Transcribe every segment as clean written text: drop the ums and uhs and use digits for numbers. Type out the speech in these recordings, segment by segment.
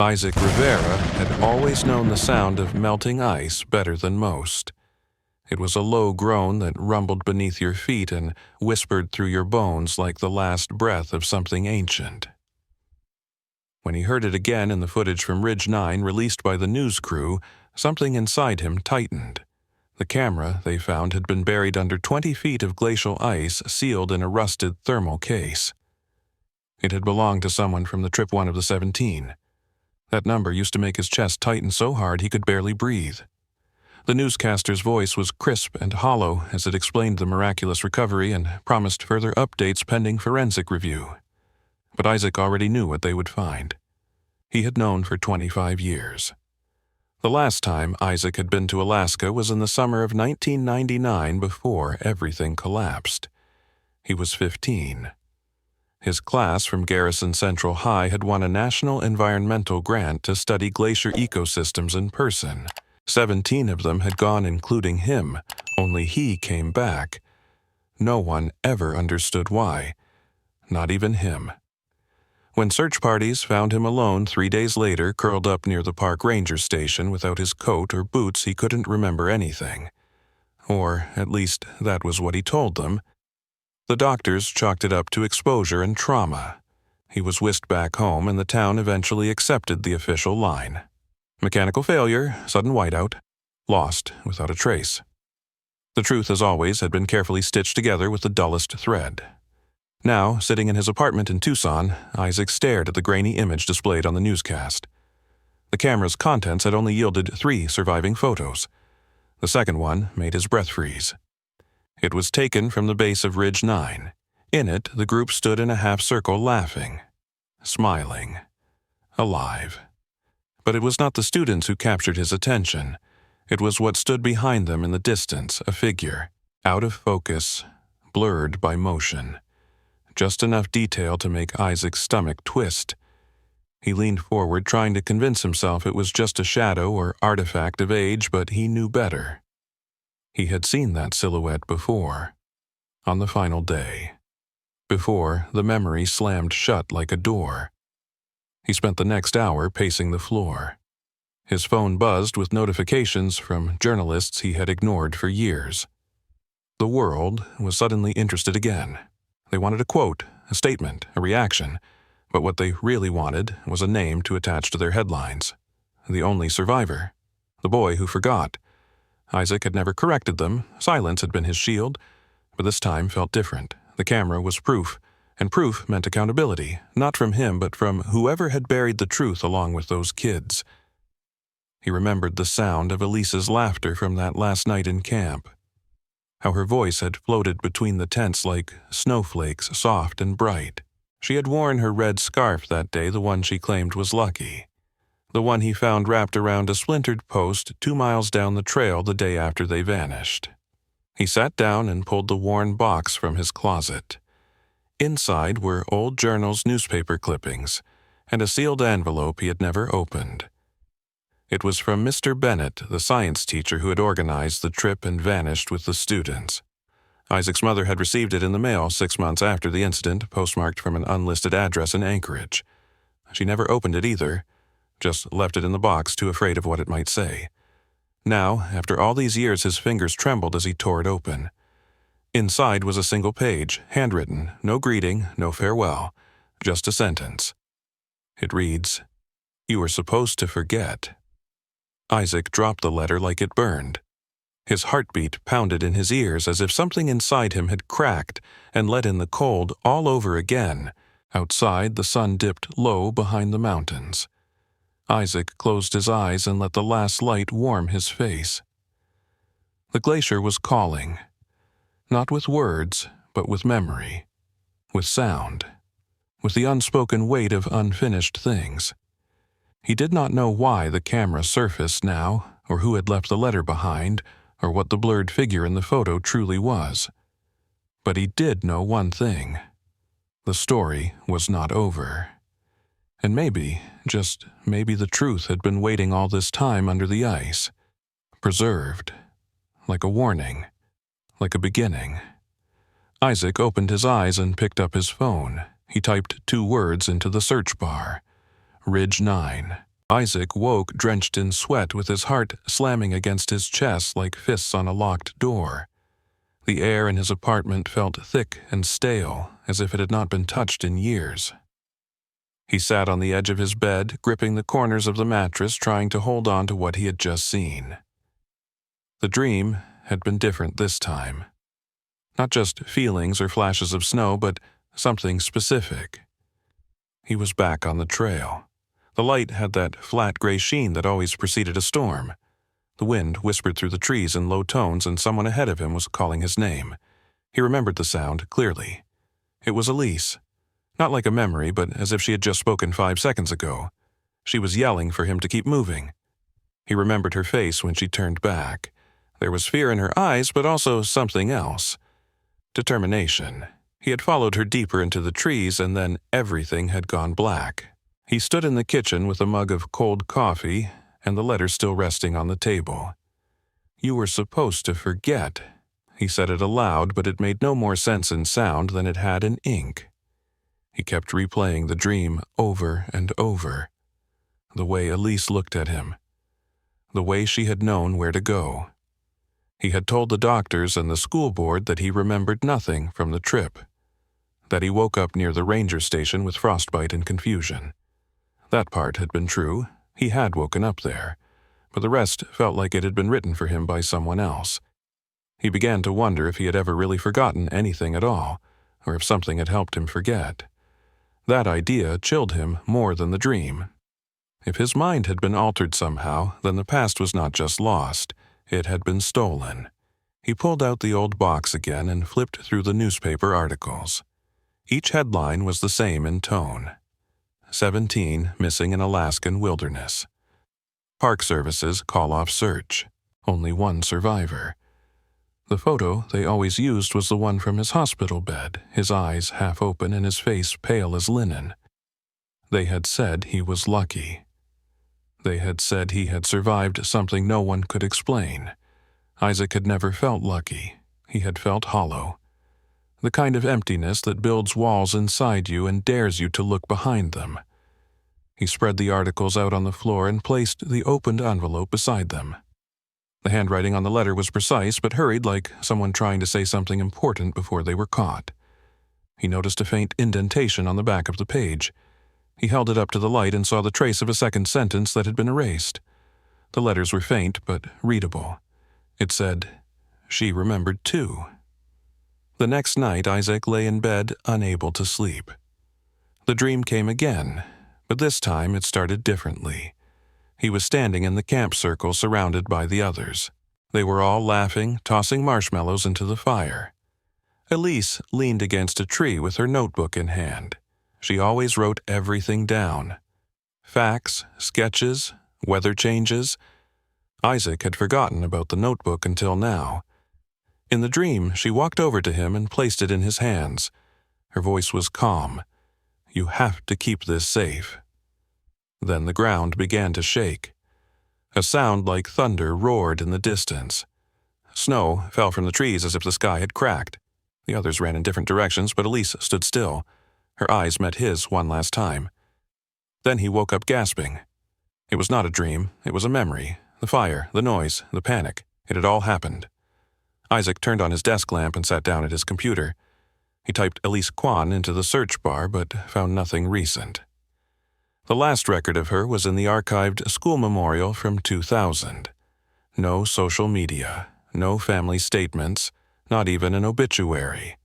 Isaac Rivera had always known the sound of melting ice better than most. It was a low groan that rumbled beneath your feet and whispered through your bones like the last breath of something ancient. When he heard it again in the footage from Ridge 9 released by the news crew, something inside him tightened. The camera, they found, had been buried under 20 feet of glacial ice sealed in a rusted thermal case. It had belonged to someone from the trip 1 of the 17. That number used to make his chest tighten so hard he could barely breathe. The newscaster's voice was crisp and hollow as it explained the miraculous recovery and promised further updates pending forensic review. But Isaac already knew what they would find. He had known for 25 years. The last time Isaac had been to Alaska was in the summer of 1999 before everything collapsed. He was 15. His class from Garrison Central High had won a national environmental grant to study glacier ecosystems in person. 17 of them had gone, including him. Only he came back. No one ever understood why. Not even him. When search parties found him alone 3 days later, curled up near the park ranger station without his coat or boots, he couldn't remember anything. Or, at least, that was what he told them. The doctors chalked it up to exposure and trauma. He was whisked back home, and the town eventually accepted the official line. Mechanical failure, sudden whiteout, lost without a trace. The truth, as always, had been carefully stitched together with the dullest thread. Now, sitting in his apartment in Tucson, Isaac stared at the grainy image displayed on the newscast. The camera's contents had only yielded 3 surviving photos. The second one made his breath freeze. It was taken from the base of Ridge 9. In it, the group stood in a half-circle laughing, smiling, alive. But it was not the students who captured his attention. It was what stood behind them in the distance, a figure, out of focus, blurred by motion. Just enough detail to make Isaac's stomach twist. He leaned forward, trying to convince himself it was just a shadow or artifact of age, but he knew better. He had seen that silhouette before, on the final day. Before, the memory slammed shut like a door. He spent the next hour pacing the floor. His phone buzzed with notifications from journalists he had ignored for years. The world was suddenly interested again. They wanted a quote, a statement, a reaction, but what they really wanted was a name to attach to their headlines. The only survivor. The boy who forgot. Isaac had never corrected them. Silence had been his shield, but this time felt different. The camera was proof, and proof meant accountability, not from him but from whoever had buried the truth along with those kids. He remembered the sound of Elisa's laughter from that last night in camp. How her voice had floated between the tents like snowflakes, soft and bright. She had worn her red scarf that day, the one she claimed was lucky. The one he found wrapped around a splintered post 2 miles down the trail the day after they vanished. He sat down and pulled the worn box from his closet. Inside were old journals, newspaper clippings, and a sealed envelope he had never opened. It was from Mr. Bennett, the science teacher who had organized the trip and vanished with the students. Isaac's mother had received it in the mail 6 months after the incident, postmarked from an unlisted address in Anchorage. She never opened it either, just left it in the box, too afraid of what it might say. Now, after all these years, his fingers trembled as he tore it open. Inside was a single page, handwritten, no greeting, no farewell, just a sentence. It reads, "You were supposed to forget." Isaac dropped the letter like it burned. His heartbeat pounded in his ears as if something inside him had cracked and let in the cold all over again. Outside, the sun dipped low behind the mountains. Isaac closed his eyes and let the last light warm his face. The glacier was calling, not with words, but with memory, with sound, with the unspoken weight of unfinished things. He did not know why the camera surfaced now, or who had left the letter behind, or what the blurred figure in the photo truly was. But he did know one thing. The story was not over. And maybe, just maybe, the truth had been waiting all this time under the ice, preserved, like a warning, like a beginning. Isaac opened his eyes and picked up his phone. He typed 2 words into the search bar. Ridge 9. Isaac woke drenched in sweat with his heart slamming against his chest like fists on a locked door. The air in his apartment felt thick and stale, as if it had not been touched in years. He sat on the edge of his bed, gripping the corners of the mattress, trying to hold on to what he had just seen. The dream had been different this time. Not just feelings or flashes of snow, but something specific. He was back on the trail. The light had that flat gray sheen that always preceded a storm. The wind whispered through the trees in low tones, and someone ahead of him was calling his name. He remembered the sound clearly. It was Elise. Not like a memory, but as if she had just spoken 5 seconds ago. She was yelling for him to keep moving. He remembered her face when she turned back. There was fear in her eyes, but also something else. Determination. He had followed her deeper into the trees, and then everything had gone black. He stood in the kitchen with a mug of cold coffee and the letter still resting on the table. "You were supposed to forget." He said it aloud, but it made no more sense in sound than it had in ink. He kept replaying the dream over and over. The way Elise looked at him. The way she had known where to go. He had told the doctors and the school board that he remembered nothing from the trip. That he woke up near the ranger station with frostbite and confusion. That part had been true. He had woken up there. But the rest felt like it had been written for him by someone else. He began to wonder if he had ever really forgotten anything at all, or if something had helped him forget. That idea chilled him more than the dream. If his mind had been altered somehow, then the past was not just lost, it had been stolen. He pulled out the old box again and flipped through the newspaper articles. Each headline was the same in tone. 17 missing in Alaskan wilderness. Park Services call off search. Only one survivor. The photo they always used was the one from his hospital bed, his eyes half open and his face pale as linen. They had said he was lucky. They had said he had survived something no one could explain. Isaac had never felt lucky. He had felt hollow. The kind of emptiness that builds walls inside you and dares you to look behind them. He spread the articles out on the floor and placed the opened envelope beside them. The handwriting on the letter was precise but hurried, like someone trying to say something important before they were caught. He noticed a faint indentation on the back of the page. He held it up to the light and saw the trace of a second sentence that had been erased. The letters were faint but readable. It said, "She remembered too." The next night, Isaac lay in bed, unable to sleep. The dream came again, but this time it started differently. He was standing in the camp circle surrounded by the others. They were all laughing, tossing marshmallows into the fire. Elise leaned against a tree with her notebook in hand. She always wrote everything down. Facts, sketches, weather changes. Isaac had forgotten about the notebook until now. In the dream, she walked over to him and placed it in his hands. Her voice was calm. "You have to keep this safe." Then the ground began to shake. A sound like thunder roared in the distance. Snow fell from the trees as if the sky had cracked. The others ran in different directions, but Elise stood still. Her eyes met his one last time. Then he woke up gasping. It was not a dream, it was a memory. The fire, the noise, the panic. It had all happened. Isaac turned on his desk lamp and sat down at his computer. He typed Elise Kwan into the search bar, but found nothing recent. The last record of her was in the archived school memorial from 2000. No social media, no family statements, not even an obituary.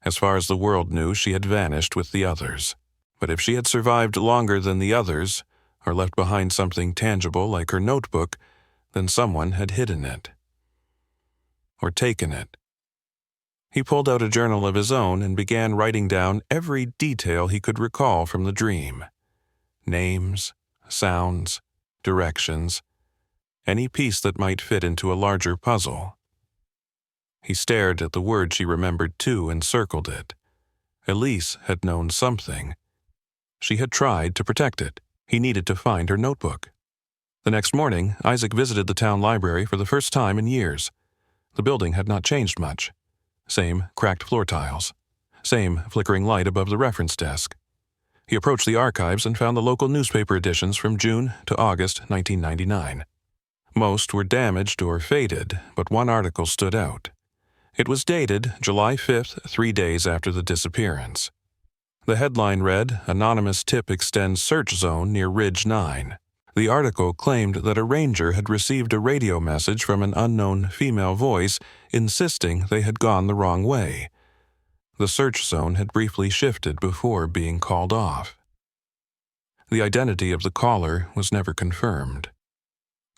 As far as the world knew, she had vanished with the others. But if she had survived longer than the others, or left behind something tangible like her notebook, then someone had hidden it. Or taken it. He pulled out a journal of his own and began writing down every detail he could recall from the dream. Names, sounds, directions, any piece that might fit into a larger puzzle. He stared at the word she remembered too and circled it. Elise had known something. She had tried to protect it. He needed to find her notebook. The next morning, Isaac visited the town library for the first time in years. The building had not changed much. Same cracked floor tiles. Same flickering light above the reference desk. He approached the archives and found the local newspaper editions from June to August 1999. Most were damaged or faded, but one article stood out. It was dated July 5th, 3 days after the disappearance. The headline read, "Anonymous Tip Extends Search Zone Near Ridge 9. The article claimed that a ranger had received a radio message from an unknown female voice insisting they had gone the wrong way. The search zone had briefly shifted before being called off. The identity of the caller was never confirmed.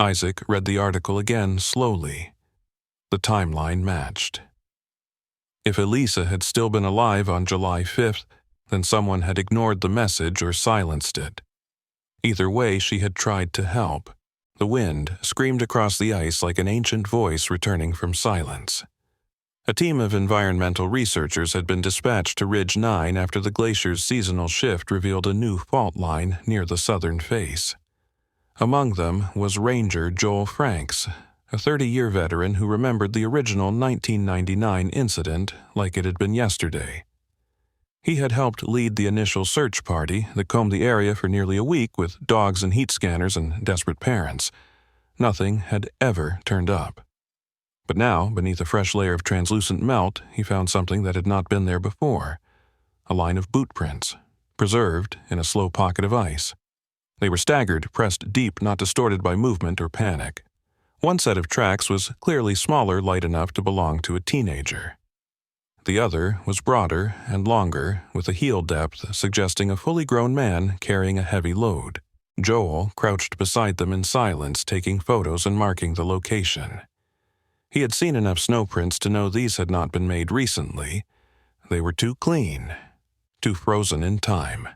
Isaac read the article again slowly. The timeline matched. If Elisa had still been alive on July 5th, then someone had ignored the message or silenced it. Either way, she had tried to help. The wind screamed across the ice like an ancient voice returning from silence. A team of environmental researchers had been dispatched to Ridge 9 after the glacier's seasonal shift revealed a new fault line near the southern face. Among them was Ranger Joel Franks, a 30-year veteran who remembered the original 1999 incident like it had been yesterday. He had helped lead the initial search party that combed the area for nearly a week with dogs and heat scanners and desperate parents. Nothing had ever turned up. But now, beneath a fresh layer of translucent melt, he found something that had not been there before. A line of boot prints, preserved in a slow pocket of ice. They were staggered, pressed deep, not distorted by movement or panic. One set of tracks was clearly smaller, light enough to belong to a teenager. The other was broader and longer, with a heel depth suggesting a fully grown man carrying a heavy load. Joel crouched beside them in silence, taking photos and marking the location. He had seen enough snowprints to know these had not been made recently. They were too clean, too frozen in time.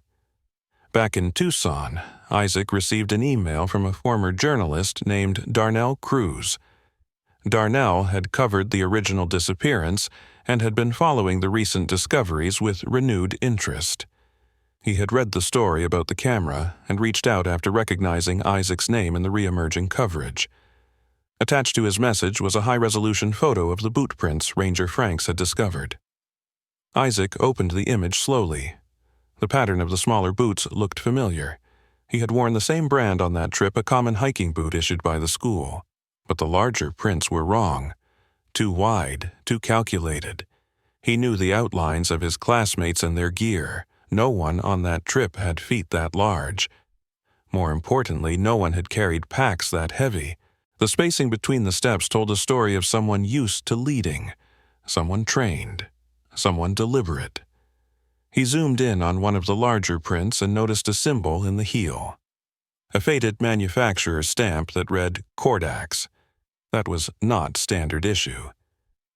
Back in Tucson, Isaac received an email from a former journalist named Darnell Cruz. Darnell had covered the original disappearance and had been following the recent discoveries with renewed interest. He had read the story about the camera and reached out after recognizing Isaac's name in the re-emerging coverage. Attached to his message was a high-resolution photo of the boot prints Ranger Franks had discovered. Isaac opened the image slowly. The pattern of the smaller boots looked familiar. He had worn the same brand on that trip, a common hiking boot issued by the school. But the larger prints were wrong. Too wide, too calculated. He knew the outlines of his classmates and their gear. No one on that trip had feet that large. More importantly, no one had carried packs that heavy. The spacing between the steps told a story of someone used to leading, someone trained, someone deliberate. He zoomed in on one of the larger prints and noticed a symbol in the heel. A faded manufacturer's stamp that read Kordax. That was not standard issue.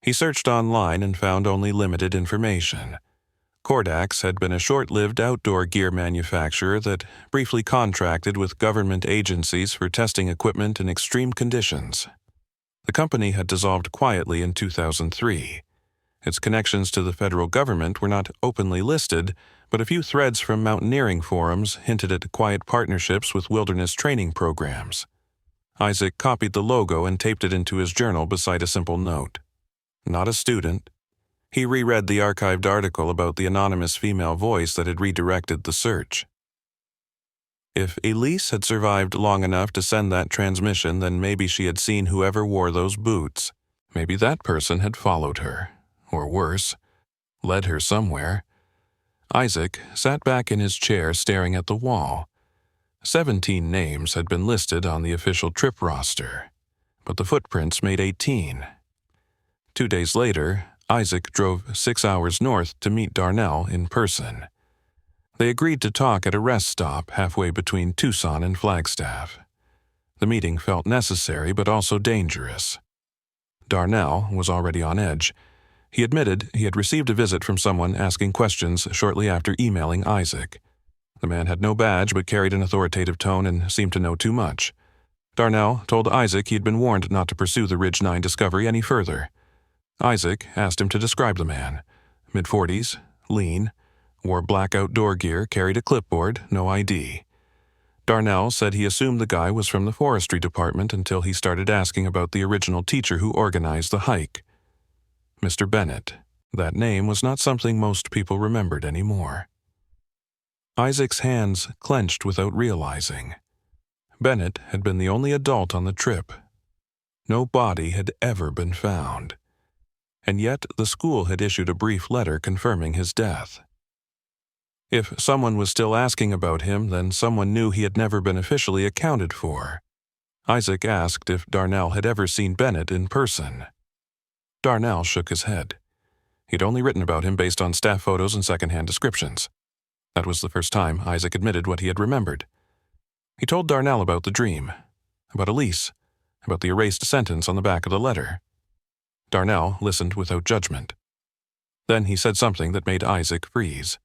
He searched online and found only limited information. Kordax had been a short-lived outdoor gear manufacturer that briefly contracted with government agencies for testing equipment in extreme conditions. The company had dissolved quietly in 2003. Its connections to the federal government were not openly listed, but a few threads from mountaineering forums hinted at quiet partnerships with wilderness training programs. Isaac copied the logo and taped it into his journal beside a simple note. Not a student. He reread the archived article about the anonymous female voice that had redirected the search. If Elise had survived long enough to send that transmission, then maybe she had seen whoever wore those boots. Maybe that person had followed her, or worse, led her somewhere. Isaac sat back in his chair staring at the wall. 17 names had been listed on the official trip roster, but the footprints made 18. 2 days later, Isaac drove 6 hours north to meet Darnell in person. They agreed to talk at a rest stop halfway between Tucson and Flagstaff. The meeting felt necessary but also dangerous. Darnell was already on edge. He admitted he had received a visit from someone asking questions shortly after emailing Isaac. The man had no badge but carried an authoritative tone and seemed to know too much. Darnell told Isaac he had been warned not to pursue the Ridge 9 discovery any further. Isaac asked him to describe the man. Mid-40s, lean, wore black outdoor gear, carried a clipboard, no ID. Darnell said he assumed the guy was from the forestry department until he started asking about the original teacher who organized the hike. Mr. Bennett. That name was not something most people remembered anymore. Isaac's hands clenched without realizing. Bennett had been the only adult on the trip. No body had ever been found. And yet the school had issued a brief letter confirming his death. If someone was still asking about him, then someone knew he had never been officially accounted for. Isaac asked if Darnell had ever seen Bennett in person. Darnell shook his head. He'd only written about him based on staff photos and secondhand descriptions. That was the first time Isaac admitted what he had remembered. He told Darnell about the dream, about Elise, about the erased sentence on the back of the letter. Darnell listened without judgment. Then he said something that made Isaac freeze.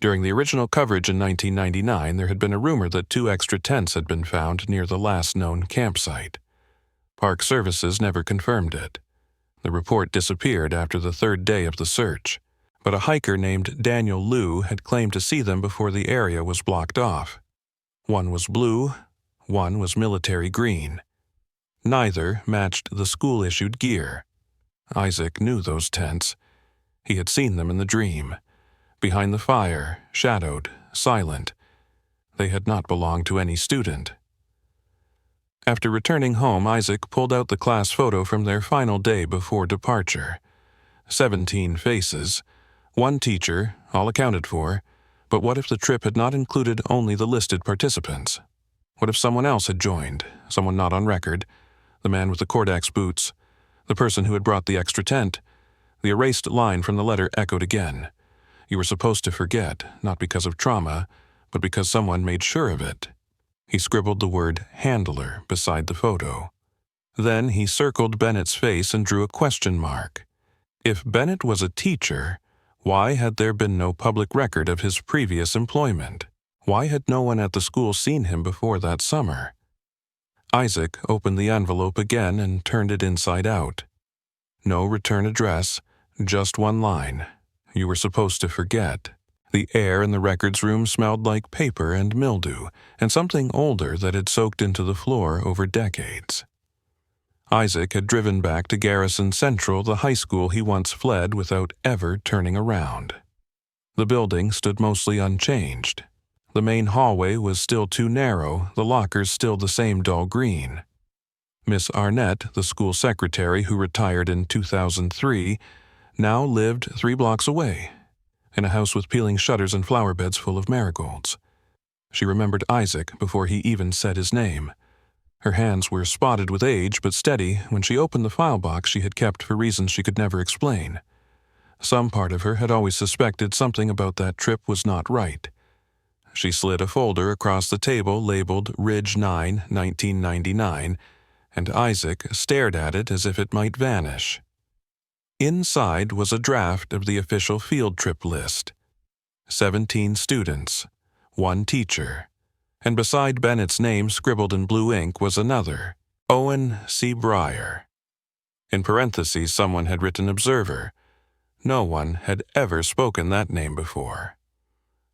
During the original coverage in 1999, there had been a rumor that 2 extra tents had been found near the last known campsite. Park Services never confirmed it. The report disappeared after the 3rd day of the search, but a hiker named Daniel Liu had claimed to see them before the area was blocked off. One was blue, one was military green. Neither matched the school-issued gear. Isaac knew those tents. He had seen them in the dream. Behind the fire, shadowed, silent. They had not belonged to any student. After returning home, Isaac pulled out the class photo from their final day before departure. 17 faces, 1 teacher, all accounted for, but what if the trip had not included only the listed participants? What if someone else had joined, someone not on record, the man with the Cordax boots, the person who had brought the extra tent? The erased line from the letter echoed again. You were supposed to forget, not because of trauma, but because someone made sure of it. He scribbled the word handler beside the photo. Then he circled Bennett's face and drew a question mark. If Bennett was a teacher, why had there been no public record of his previous employment? Why had no one at the school seen him before that summer? Isaac opened the envelope again and turned it inside out. No return address, just 1 line. You were supposed to forget. The air in the records room smelled like paper and mildew, and something older that had soaked into the floor over decades. Isaac had driven back to Garrison Central, the high school he once fled, without ever turning around. The building stood mostly unchanged. The main hallway was still too narrow, the lockers still the same dull green. Miss Arnett, the school secretary who retired in 2003, now lived 3 blocks away, in a house with peeling shutters and flower beds full of marigolds. She remembered Isaac before he even said his name. Her hands were spotted with age but steady when she opened the file box she had kept for reasons she could never explain. Some part of her had always suspected something about that trip was not right. She slid a folder across the table labeled Ridge 9, 1999, and Isaac stared at it as if it might vanish. Inside was a draft of the official field trip list. 17 students, 1 teacher, and beside Bennett's name scribbled in blue ink was another, Owen C. Breyer. In parentheses, someone had written observer. No one had ever spoken that name before.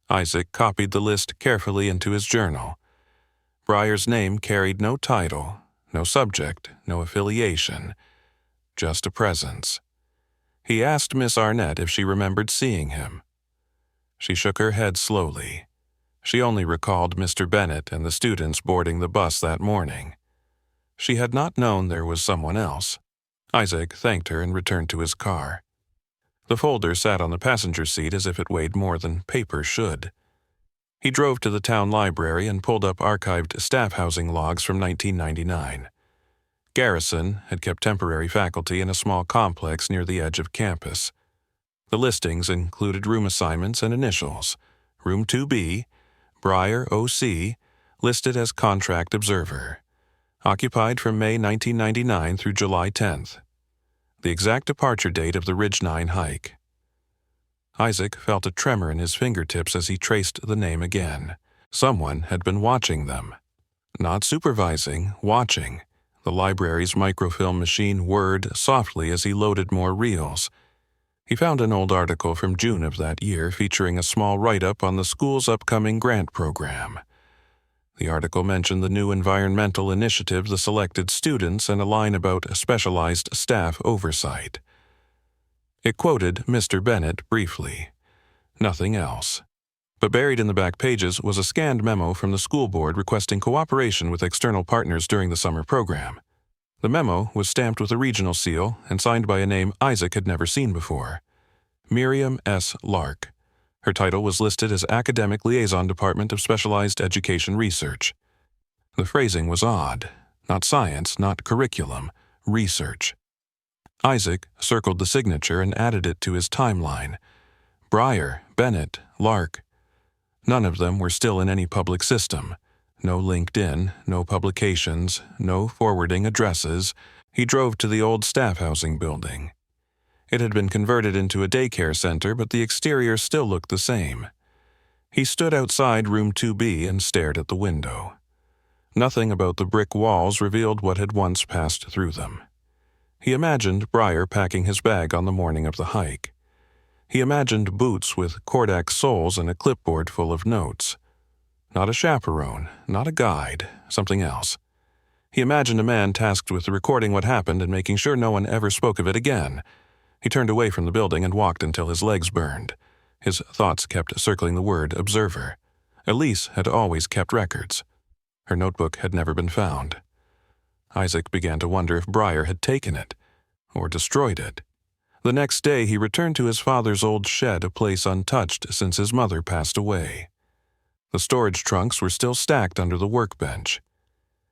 Isaac copied the list carefully into his journal. Breyer's name carried no title, no subject, no affiliation, just a presence. He asked Miss Arnett if she remembered seeing him. She shook her head slowly. She only recalled Mr. Bennett and the students boarding the bus that morning. She had not known there was someone else. Isaac thanked her and returned to his car. The folder sat on the passenger seat as if it weighed more than paper should. He drove to the town library and pulled up archived staff housing logs from 1999. Garrison had kept temporary faculty in a small complex near the edge of campus. The listings included room assignments and initials. Room 2B, Breyer OC, listed as contract observer. Occupied from May 1999 through July 10th. The exact departure date of the Ridge 9 hike. Isaac felt a tremor in his fingertips as he traced the name again. Someone had been watching them. Not supervising, watching. The library's microfilm machine whirred softly as he loaded more reels. He found an old article from June of that year featuring a small write-up on the school's upcoming grant program. The article mentioned the new environmental initiative, the selected students, and a line about specialized staff oversight. It quoted Mr. Bennett briefly. Nothing else. But buried in the back pages was a scanned memo from the school board requesting cooperation with external partners during the summer program. The memo was stamped with a regional seal and signed by a name Isaac had never seen before: Miriam S. Lark. Her title was listed as Academic Liaison Department of Specialized Education Research. The phrasing was odd. Not science, not curriculum, research. Isaac circled the signature and added it to his timeline. Breyer, Bennett, Lark. None of them were still in any public system. No LinkedIn, no publications, no forwarding addresses. He drove to the old staff housing building. It had been converted into a daycare center, but the exterior still looked the same. He stood outside room 2B and stared at the window. Nothing about the brick walls revealed what had once passed through them. He imagined Breyer packing his bag on the morning of the hike. He imagined boots with Kordak soles and a clipboard full of notes. Not a chaperone, not a guide, something else. He imagined a man tasked with recording what happened and making sure no one ever spoke of it again. He turned away from the building and walked until his legs burned. His thoughts kept circling the word observer. Elise had always kept records. Her notebook had never been found. Isaac began to wonder if Breyer had taken it, or destroyed it. The next day he returned to his father's old shed, a place untouched since his mother passed away. The storage trunks were still stacked under the workbench.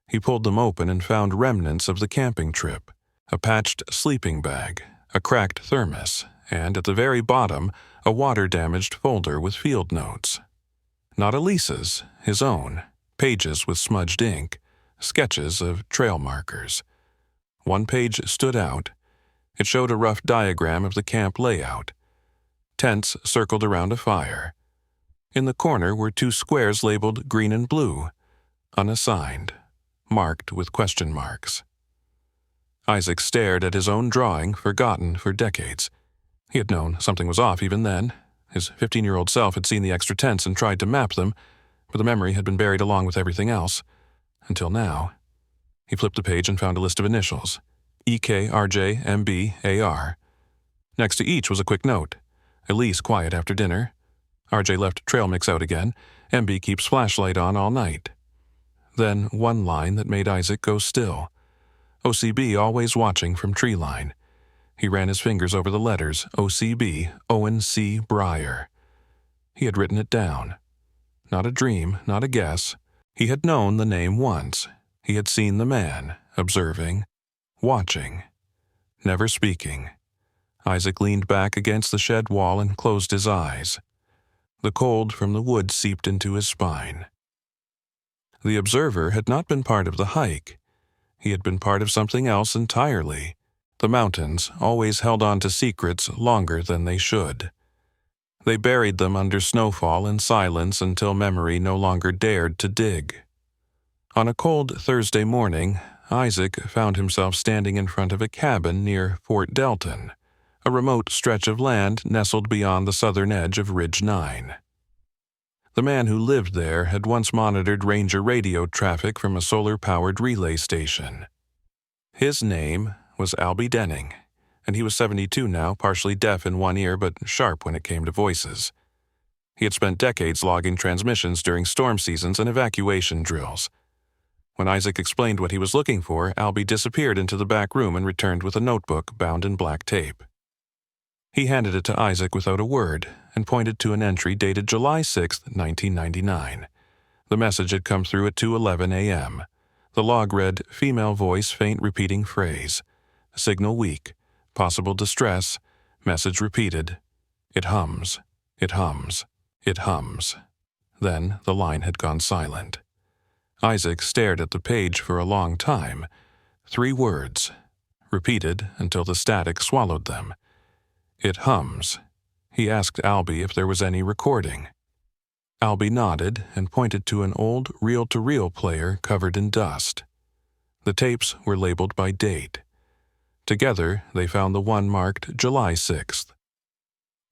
He pulled them open and found remnants of the camping trip: a patched sleeping bag, a cracked thermos, and at the very bottom, a water-damaged folder with field notes. Not Elise's, his own, pages with smudged ink, sketches of trail markers. One page stood out. It showed a rough diagram of the camp layout. Tents circled around a fire. In the corner were 2 squares labeled green and blue, unassigned, marked with question marks. Isaac stared at his own drawing, forgotten for decades. He had known something was off even then. His 15-year-old self had seen the extra tents and tried to map them, but the memory had been buried along with everything else. Until now. He flipped the page and found a list of initials: EK, RJ, MB, AR. Next to each was a quick note: Elise quiet after dinner. RJ left trail mix out again. MB keeps flashlight on all night. Then one line that made Isaac go still. OCB always watching from tree line. He ran his fingers over the letters: OCB, Owen C. Breyer. He had written it down. Not a dream, not a guess. He had known the name once. He had seen the man, observing, watching, never speaking. Isaac leaned back against the shed wall and closed his eyes. The cold from the wood seeped into his spine. The observer had not been part of the hike. He had been part of something else entirely. The mountains always held on to secrets longer than they should. They buried them under snowfall and silence until memory no longer dared to dig. On a cold Thursday morning, Isaac found himself standing in front of a cabin near Fort Delton, a remote stretch of land nestled beyond the southern edge of Ridge 9. The man who lived there had once monitored ranger radio traffic from a solar-powered relay station. His name was Albie Denning, and he was 72 now, partially deaf in one ear but sharp when it came to voices. He had spent decades logging transmissions during storm seasons and evacuation drills. When Isaac explained what he was looking for, Albie disappeared into the back room and returned with a notebook bound in black tape. He handed it to Isaac without a word and pointed to an entry dated July 6, 1999. The message had come through at 2:11 a.m. The log read, female voice, faint repeating phrase. Signal weak. Possible distress. Message repeated. It hums. It hums. It hums. Then the line had gone silent. Isaac stared at the page for a long time. 3 words. Repeated until the static swallowed them. It hums. He asked Albie if there was any recording. Albie nodded and pointed to an old reel-to-reel player covered in dust. The tapes were labeled by date. Together, they found the one marked July 6th.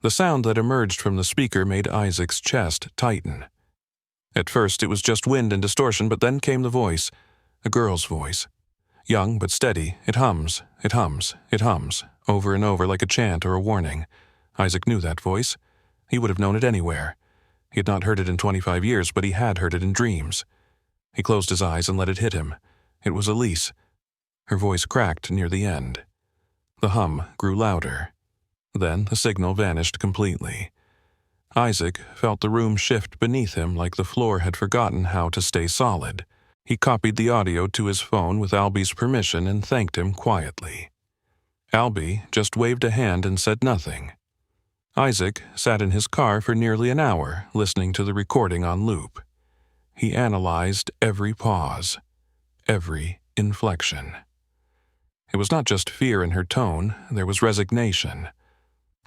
The sound that emerged from the speaker made Isaac's chest tighten. At first, it was just wind and distortion, but then came the voice, a girl's voice. Young but steady, it hums, it hums, it hums, over and over like a chant or a warning. Isaac knew that voice. He would have known it anywhere. He had not heard it in 25 years, but he had heard it in dreams. He closed his eyes and let it hit him. It was Elise. Her voice cracked near the end. The hum grew louder. Then the signal vanished completely. Isaac felt the room shift beneath him like the floor had forgotten how to stay solid. He copied the audio to his phone with Albie's permission and thanked him quietly. Albie just waved a hand and said nothing. Isaac sat in his car for nearly an hour, listening to the recording on loop. He analyzed every pause, every inflection. It was not just fear in her tone, there was resignation,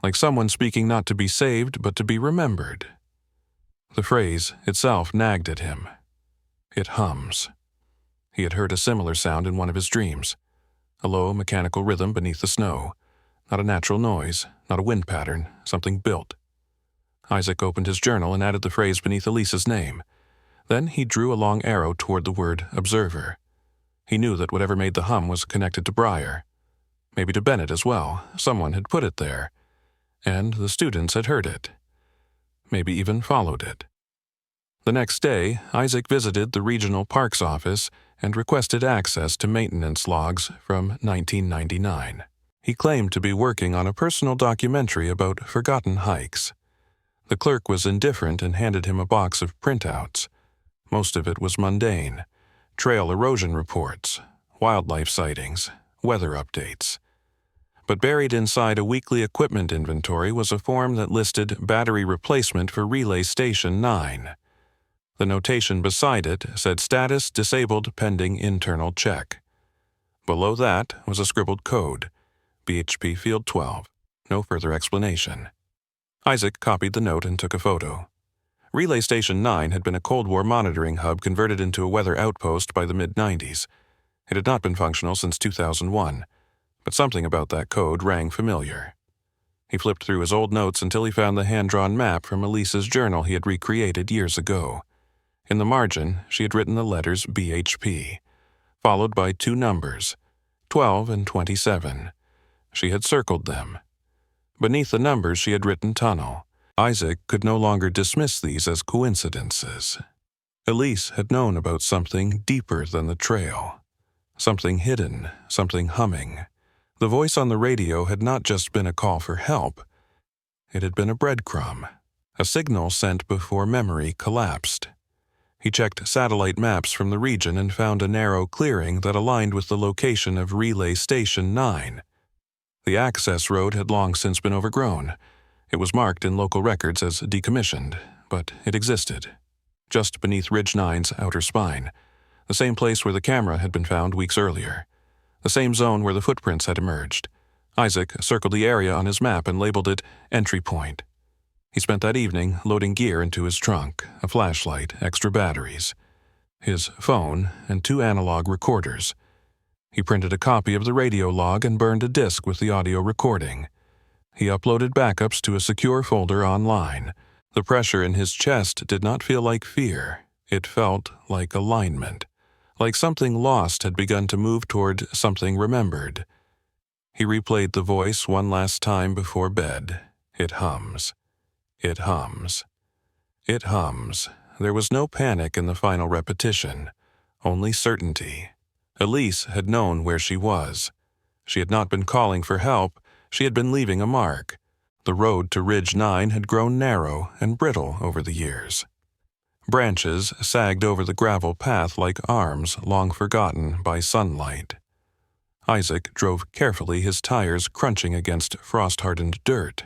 like someone speaking not to be saved but to be remembered. The phrase itself nagged at him. It hums. He had heard a similar sound in one of his dreams, a low mechanical rhythm beneath the snow, not a natural noise, not a wind pattern, something built. Isaac opened his journal and added the phrase beneath Elise's name. Then he drew a long arrow toward the word observer. He knew that whatever made the hum was connected to Briar. Maybe to Bennett as well. Someone had put it there. And the students had heard it. Maybe even followed it. The next day, Isaac visited the regional parks office and requested access to maintenance logs from 1999. He claimed to be working on a personal documentary about forgotten hikes. The clerk was indifferent and handed him a box of printouts. Most of it was mundane. Trail erosion reports, wildlife sightings, weather updates. But buried inside a weekly equipment inventory was a form that listed battery replacement for Relay Station 9. The notation beside it said status disabled pending internal check. Below that was a scribbled code, BHP Field 12. No further explanation. Isaac copied the note and took a photo. Relay Station 9 had been a Cold War monitoring hub converted into a weather outpost by the mid-90s. It had not been functional since 2001, but something about that code rang familiar. He flipped through his old notes until he found the hand-drawn map from Elise's journal he had recreated years ago. In the margin, she had written the letters BHP, followed by two numbers, 12 and 27. She had circled them. Beneath the numbers she had written tunnel. Isaac could no longer dismiss these as coincidences. Elise had known about something deeper than the trail. Something hidden, something humming. The voice on the radio had not just been a call for help. It had been a breadcrumb, a signal sent before memory collapsed. He checked satellite maps from the region and found a narrow clearing that aligned with the location of Relay Station 9. The access road had long since been overgrown. It was marked in local records as decommissioned, but it existed, just beneath Ridge 9's outer spine, the same place where the camera had been found weeks earlier, the same zone where the footprints had emerged. Isaac circled the area on his map and labeled it Entry Point. He spent that evening loading gear into his trunk, a flashlight, extra batteries, his phone, and 2 analog recorders. He printed a copy of the radio log and burned a disc with the audio recording. He uploaded backups to a secure folder online. The pressure in his chest did not feel like fear. It felt like alignment, like something lost had begun to move toward something remembered. He replayed the voice one last time before bed. It hums. It hums. It hums. There was no panic in the final repetition, only certainty. Elise had known where she was. She had not been calling for help. She had been leaving a mark. The road to Ridge 9 had grown narrow and brittle over the years. Branches sagged over the gravel path like arms long forgotten by sunlight. Isaac drove carefully, his tires crunching against frost-hardened dirt.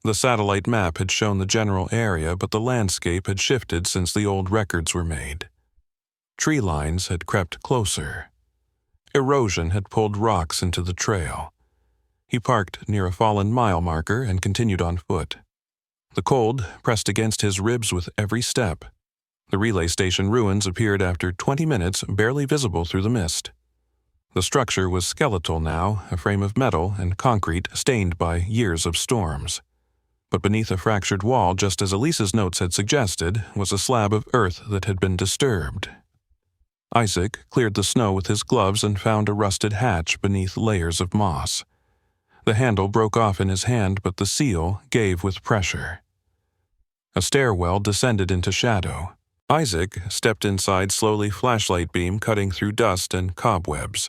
The satellite map had shown the general area, but the landscape had shifted since the old records were made. Tree lines had crept closer. Erosion had pulled rocks into the trail. He parked near a fallen mile marker and continued on foot. The cold pressed against his ribs with every step. The relay station ruins appeared after 20 minutes, barely visible through the mist. The structure was skeletal now, a frame of metal and concrete stained by years of storms. But beneath a fractured wall, just as Elise's notes had suggested, was a slab of earth that had been disturbed. Isaac cleared the snow with his gloves and found a rusted hatch beneath layers of moss. The handle broke off in his hand, but the seal gave with pressure. A stairwell descended into shadow. Isaac stepped inside, slowly, flashlight beam cutting through dust and cobwebs.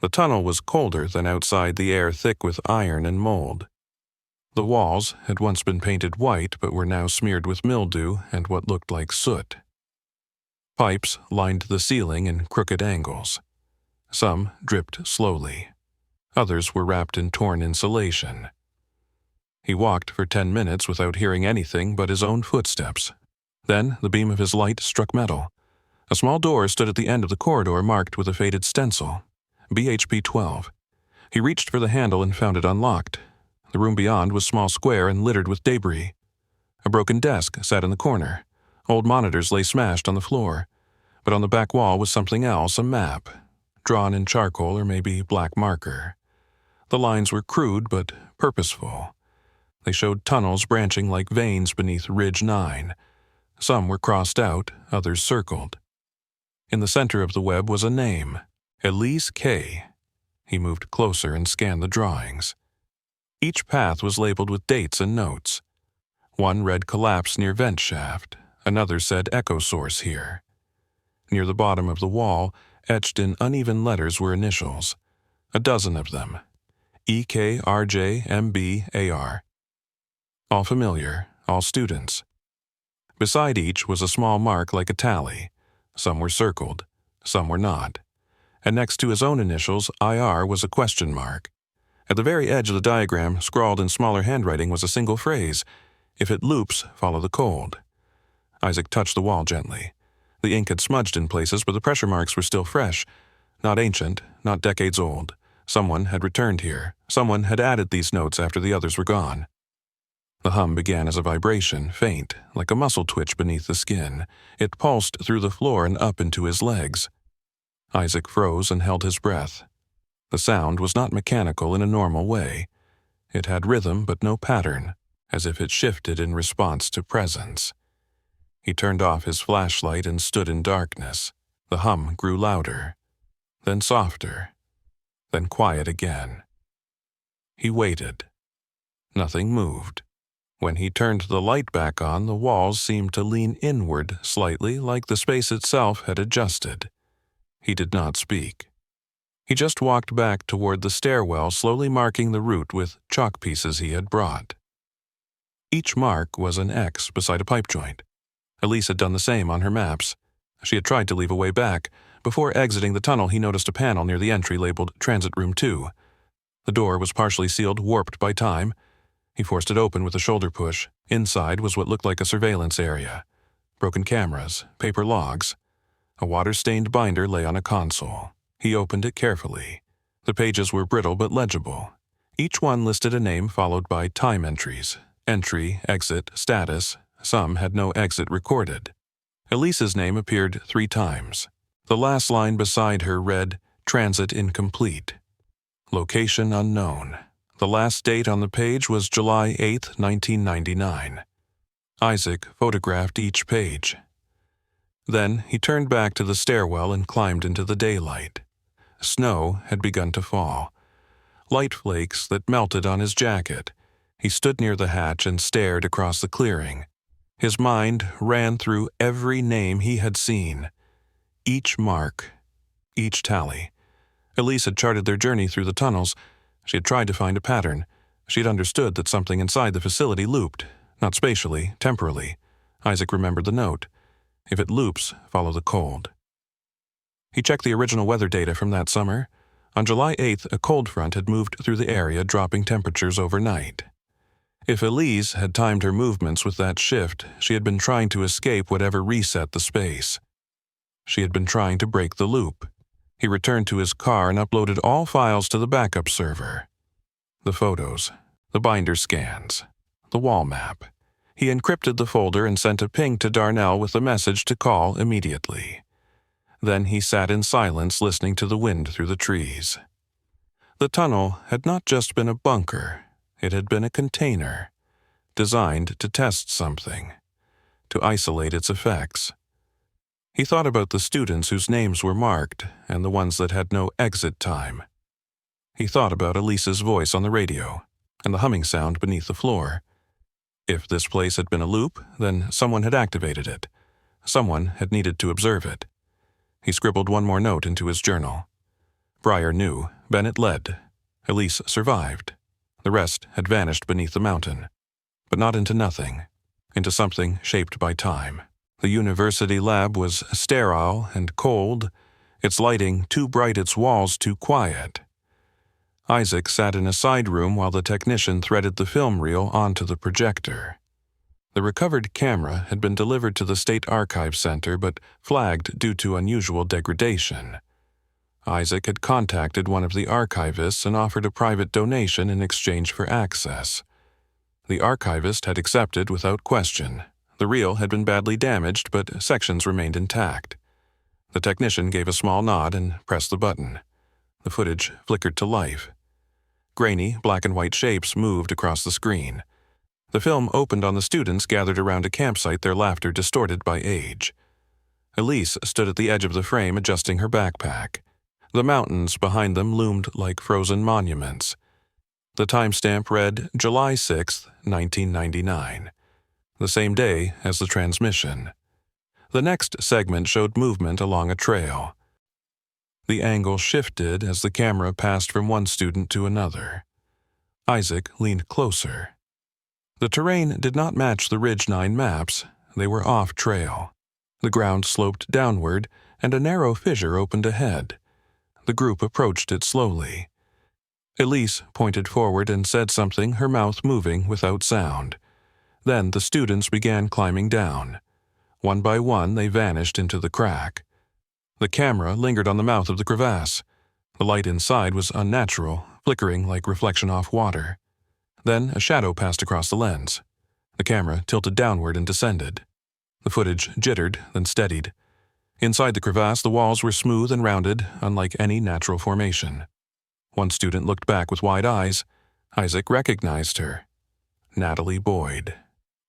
The tunnel was colder than outside, the air thick with iron and mold. The walls had once been painted white but were now smeared with mildew and what looked like soot. Pipes lined the ceiling in crooked angles. Some dripped slowly. Others were wrapped in torn insulation. He walked for 10 minutes without hearing anything but his own footsteps. Then the beam of his light struck metal. A small door stood at the end of the corridor marked with a faded stencil, BHP 12. He reached for the handle and found it unlocked. The room beyond was small, square, and littered with debris. A broken desk sat in the corner. Old monitors lay smashed on the floor. But on the back wall was something else, a map, drawn in charcoal or maybe black marker. The lines were crude but purposeful. They showed tunnels branching like veins beneath Ridge 9. Some were crossed out, others circled. In the center of the web was a name, Elise K. He moved closer and scanned the drawings. Each path was labeled with dates and notes. One read collapse near vent shaft. Another said echo source here. Near the bottom of the wall, etched in uneven letters, were initials. A dozen of them. EKRJMBAR. All familiar, all students. Beside each was a small mark like a tally. Some were circled, some were not. And next to his own initials, IR, was a question mark. At the very edge of the diagram, scrawled in smaller handwriting, was a single phrase: "If it loops, follow the cold." Isaac touched the wall gently. The ink had smudged in places, but the pressure marks were still fresh. Not ancient, not decades old. Someone had returned here. Someone had added these notes after the others were gone. The hum began as a vibration, faint, like a muscle twitch beneath the skin. It pulsed through the floor and up into his legs. Isaac froze and held his breath. The sound was not mechanical in a normal way. It had rhythm but no pattern, as if it shifted in response to presence. He turned off his flashlight and stood in darkness. The hum grew louder, then softer, then quiet again. He waited. Nothing moved. When he turned the light back on, the walls seemed to lean inward slightly, like the space itself had adjusted. He did not speak. He just walked back toward the stairwell, slowly marking the route with chalk pieces he had brought. Each mark was an X beside a pipe joint. Elise had done the same on her maps. She had tried to leave a way back. Before exiting the tunnel, he noticed a panel near the entry labeled Transit Room 2. The door was partially sealed, warped by time. He forced it open with a shoulder push. Inside was what looked like a surveillance area. Broken cameras, paper logs. A water-stained binder lay on a console. He opened it carefully. The pages were brittle but legible. Each one listed a name followed by time entries. Entry, exit, status. Some had no exit recorded. Elise's name appeared 3 times. The last line beside her read, "Transit incomplete." Location unknown. The last date on the page was July 8, 1999. Isaac photographed each page. Then he turned back to the stairwell and climbed into the daylight. Snow had begun to fall. Light flakes that melted on his jacket. He stood near the hatch and stared across the clearing. His mind ran through every name he had seen. Each mark, each tally. Elise had charted their journey through the tunnels. She had tried to find a pattern. She had understood that something inside the facility looped, not spatially, temporally. Isaac remembered the note. If it loops, follow the cold. He checked the original weather data from that summer. On July 8th, a cold front had moved through the area, dropping temperatures overnight. If Elise had timed her movements with that shift, she had been trying to escape whatever reset the space. She had been trying to break the loop. He returned to his car and uploaded all files to the backup server. The photos, the binder scans, the wall map. He encrypted the folder and sent a ping to Darnell with a message to call immediately. Then he sat in silence, listening to the wind through the trees. The tunnel had not just been a bunker. It had been a container, designed to test something, to isolate its effects. He thought about the students whose names were marked and the ones that had no exit time. He thought about Elise's voice on the radio and the humming sound beneath the floor. If this place had been a loop, then someone had activated it. Someone had needed to observe it. He scribbled one more note into his journal. Breyer knew. Bennett led. Elise survived. The rest had vanished beneath the mountain. But not into nothing. Into something shaped by time. The university lab was sterile and cold, its lighting too bright, its walls too quiet. Isaac sat in a side room while the technician threaded the film reel onto the projector. The recovered camera had been delivered to the State Archive Center but flagged due to unusual degradation. Isaac had contacted one of the archivists and offered a private donation in exchange for access. The archivist had accepted without question. The reel had been badly damaged, but sections remained intact. The technician gave a small nod and pressed the button. The footage flickered to life. Grainy, black and white shapes moved across the screen. The film opened on the students gathered around a campsite, their laughter distorted by age. Elise stood at the edge of the frame adjusting her backpack. The mountains behind them loomed like frozen monuments. The timestamp read July 6, 1999, the same day as the transmission. The next segment showed movement along a trail. The angle shifted as the camera passed from one student to another. Isaac leaned closer. The terrain did not match the Ridge 9 maps. They were off-trail. The ground sloped downward, and a narrow fissure opened ahead. The group approached it slowly. Elise pointed forward and said something, her mouth moving without sound. Then the students began climbing down. One by one, they vanished into the crack. The camera lingered on the mouth of the crevasse. The light inside was unnatural, flickering like reflection off water. Then a shadow passed across the lens. The camera tilted downward and descended. The footage jittered, then steadied. Inside the crevasse, the walls were smooth and rounded, unlike any natural formation. One student looked back with wide eyes. Isaac recognized her. Natalie Boyd.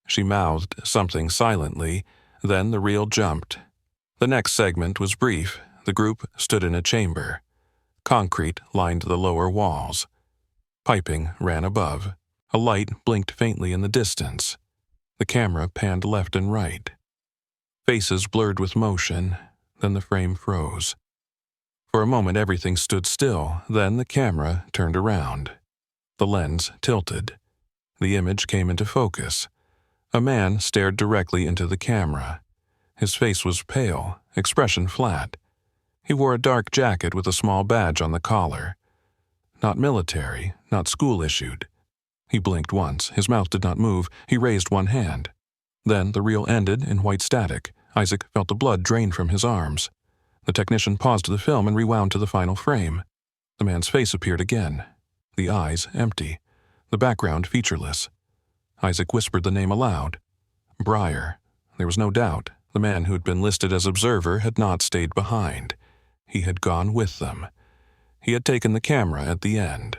She mouthed something silently, then the reel jumped. The next segment was brief. The group stood in a chamber. Concrete lined the lower walls. Piping ran above. A light blinked faintly in the distance. The camera panned left and right. Faces blurred with motion, then the frame froze. For a moment everything stood still, then the camera turned around. The lens tilted. The image came into focus. A man stared directly into the camera. His face was pale, expression flat. He wore a dark jacket with a small badge on the collar. Not military, not school-issued. He blinked once. His mouth did not move. He raised one hand. Then the reel ended in white static. Isaac felt the blood drain from his arms. The technician paused the film and rewound to the final frame. The man's face appeared again. The eyes empty. The background featureless. Isaac whispered the name aloud. Breyer. There was no doubt. The man who had been listed as observer had not stayed behind. He had gone with them. He had taken the camera at the end.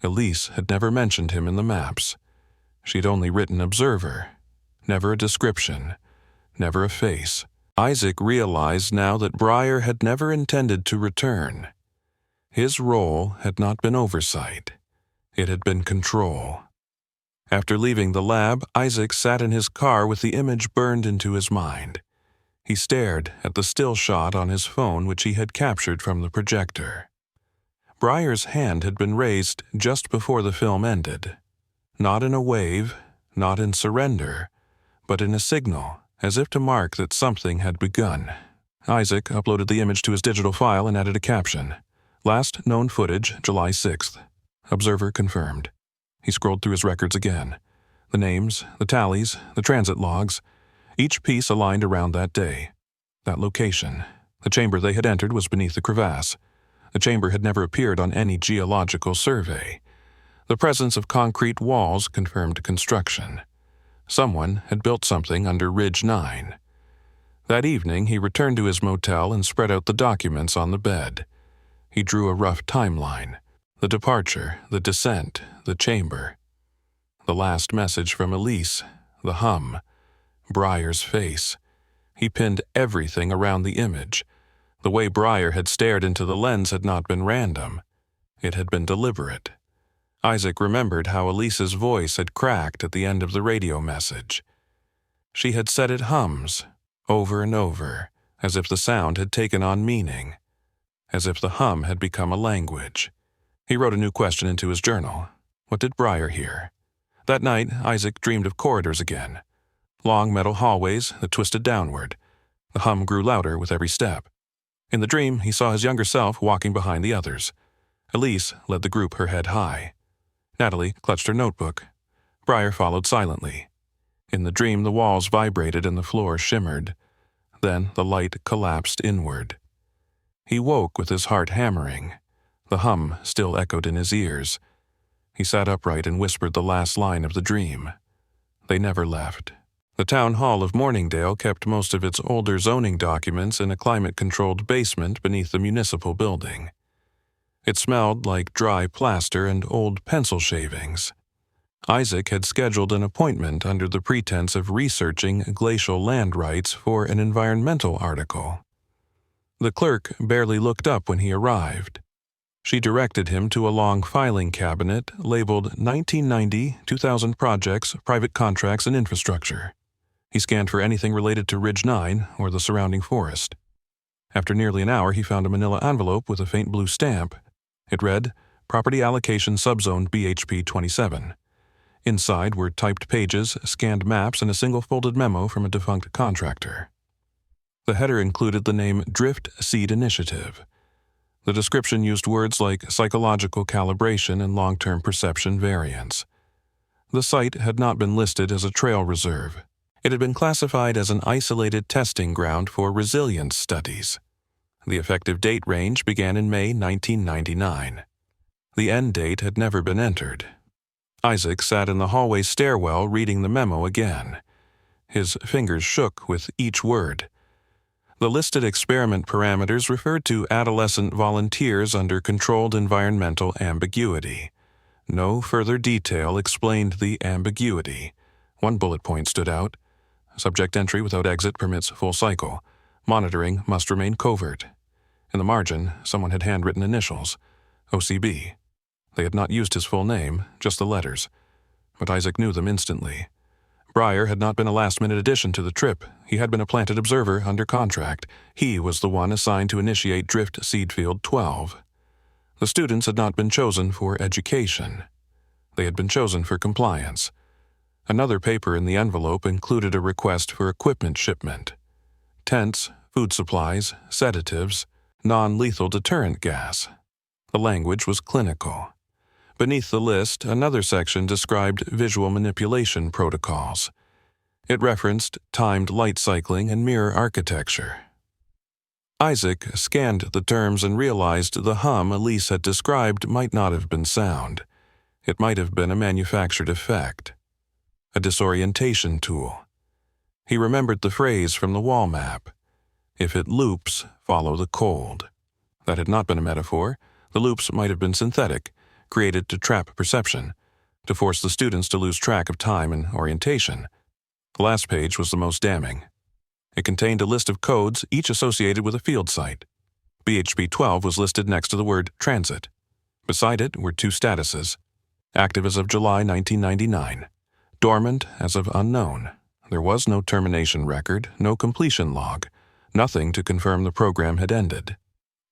Elise had never mentioned him in the maps. She'd only written observer. Never a description. Never a face. Isaac realized now that Breyer had never intended to return. His role had not been oversight. It had been control. After leaving the lab, Isaac sat in his car with the image burned into his mind. He stared at the still shot on his phone which he had captured from the projector. Breyer's hand had been raised just before the film ended. Not in a wave, not in surrender, but in a signal, as if to mark that something had begun. Isaac uploaded the image to his digital file and added a caption. Last known footage, July 6th. Observer confirmed. He scrolled through his records again. The names, the tallies, the transit logs, each piece aligned around that day. That location. The chamber they had entered was beneath the crevasse. The chamber had never appeared on any geological survey. The presence of concrete walls confirmed construction. Someone had built something under Ridge 9. That evening, he returned to his motel and spread out the documents on the bed. He drew a rough timeline. The departure, the descent, the chamber. The last message from Elise, the hum, Breyer's face. He pinned everything around the image. The way Breyer had stared into the lens had not been random. It had been deliberate. Isaac remembered how Elise's voice had cracked at the end of the radio message. She had said it hums, over and over, as if the sound had taken on meaning, as if the hum had become a language. He wrote a new question into his journal. What did Briar hear? That night, Isaac dreamed of corridors again. Long metal hallways that twisted downward. The hum grew louder with every step. In the dream, he saw his younger self walking behind the others. Elise led the group, her head high. Natalie clutched her notebook. Briar followed silently. In the dream, the walls vibrated and the floor shimmered. Then the light collapsed inward. He woke with his heart hammering. The hum still echoed in his ears. He sat upright and whispered the last line of the dream. They never left. The town hall of Morningdale kept most of its older zoning documents in a climate-controlled basement beneath the municipal building. It smelled like dry plaster and old pencil shavings. Isaac had scheduled an appointment under the pretense of researching glacial land rights for an environmental article. The clerk barely looked up when he arrived. She directed him to a long filing cabinet labeled 1990-2000 Projects, Private Contracts, and Infrastructure. He scanned for anything related to Ridge 9 or the surrounding forest. After nearly an hour, he found a manila envelope with a faint blue stamp. It read, Property Allocation Subzone BHP 27. Inside were typed pages, scanned maps, and a single folded memo from a defunct contractor. The header included the name Drift Seed Initiative. The description used words like psychological calibration and long-term perception variance. The site had not been listed as a trail reserve. It had been classified as an isolated testing ground for resilience studies. The effective date range began in May 1999. The end date had never been entered. Isaac sat in the hallway stairwell reading the memo again. His fingers shook with each word. The listed experiment parameters referred to adolescent volunteers under controlled environmental ambiguity. No further detail explained the ambiguity. One bullet point stood out. Subject entry without exit permits full cycle. Monitoring must remain covert. In the margin, someone had handwritten initials. OCB. They had not used his full name, just the letters. But Isaac knew them instantly. Briar had not been a last-minute addition to the trip. He had been a planted observer under contract. He was the one assigned to initiate Drift Seed Field 12. The students had not been chosen for education. They had been chosen for compliance. Another paper in the envelope included a request for equipment shipment. Tents, food supplies, sedatives, non-lethal deterrent gas. The language was clinical. Beneath the list, another section described visual manipulation protocols. It referenced timed light cycling and mirror architecture. Isaac scanned the terms and realized the hum Elise had described might not have been sound. It might have been a manufactured effect. A disorientation tool. He remembered the phrase from the wall map. If it loops, follow the cold. That had not been a metaphor. The loops might have been synthetic, created to trap perception, to force the students to lose track of time and orientation. The last page was the most damning. It contained a list of codes, each associated with a field site. BHP 12 was listed next to the word transit. Beside it were two statuses. Active as of July 1999. Dormant as of unknown. There was no termination record, no completion log, nothing to confirm the program had ended.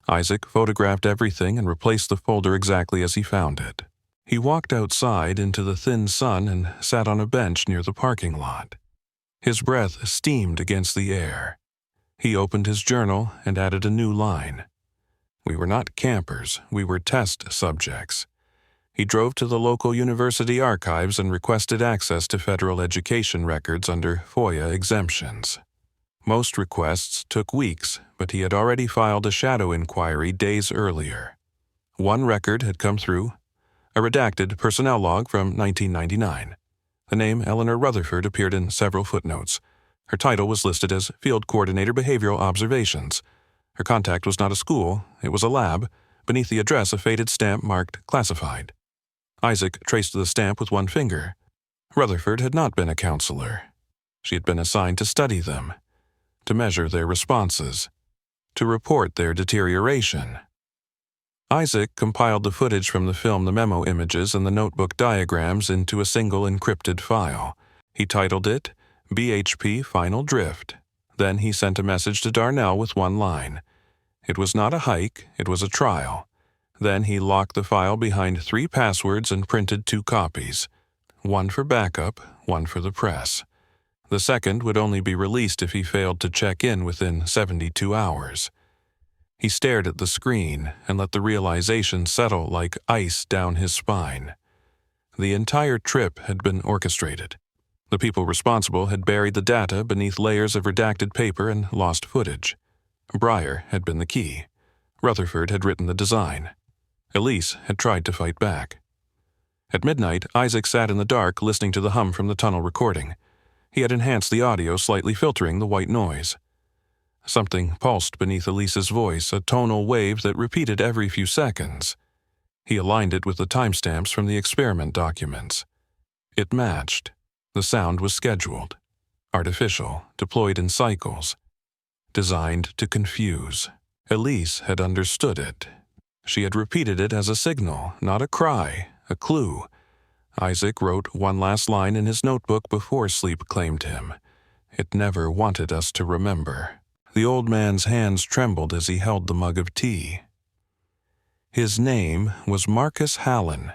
Isaac photographed everything and replaced the folder exactly as he found it. He walked outside into the thin sun and sat on a bench near the parking lot. His breath steamed against the air. He opened his journal and added a new line. We were not campers, we were test subjects. He drove to the local university archives and requested access to federal education records under FOIA exemptions. Most requests took weeks, but he had already filed a shadow inquiry days earlier. One record had come through, a redacted personnel log from 1999. The name Eleanor Rutherford appeared in several footnotes. Her title was listed as Field Coordinator Behavioral Observations. Her contact was not a school, it was a lab. Beneath the address, a faded stamp marked Classified. Isaac traced the stamp with one finger. Rutherford had not been a counselor. She had been assigned to study them, to measure their responses, to report their deterioration. Isaac compiled the footage from the film, the memo images, and the notebook diagrams into a single encrypted file. He titled it BHP Final Drift. Then he sent a message to Darnell with one line. It was not a hike, it was a trial. Then he locked the file behind 3 passwords and printed 2 copies. One for backup, one for the press. The second would only be released if he failed to check in within 72 hours. He stared at the screen and let the realization settle like ice down his spine. The entire trip had been orchestrated. The people responsible had buried the data beneath layers of redacted paper and lost footage. Breyer had been the key. Rutherford had written the design. Elise had tried to fight back. At midnight, Isaac sat in the dark listening to the hum from the tunnel recording. He had enhanced the audio, slightly filtering the white noise. Something pulsed beneath Elise's voice, a tonal wave that repeated every few seconds. He aligned it with the timestamps from the experiment documents. It matched. The sound was scheduled, artificial, deployed in cycles, designed to confuse. Elise had understood it. She had repeated it as a signal, not a cry, a clue. Isaac wrote one last line in his notebook before sleep claimed him. It never wanted us to remember. The old man's hands trembled as he held the mug of tea. His name was Marcus Hallen,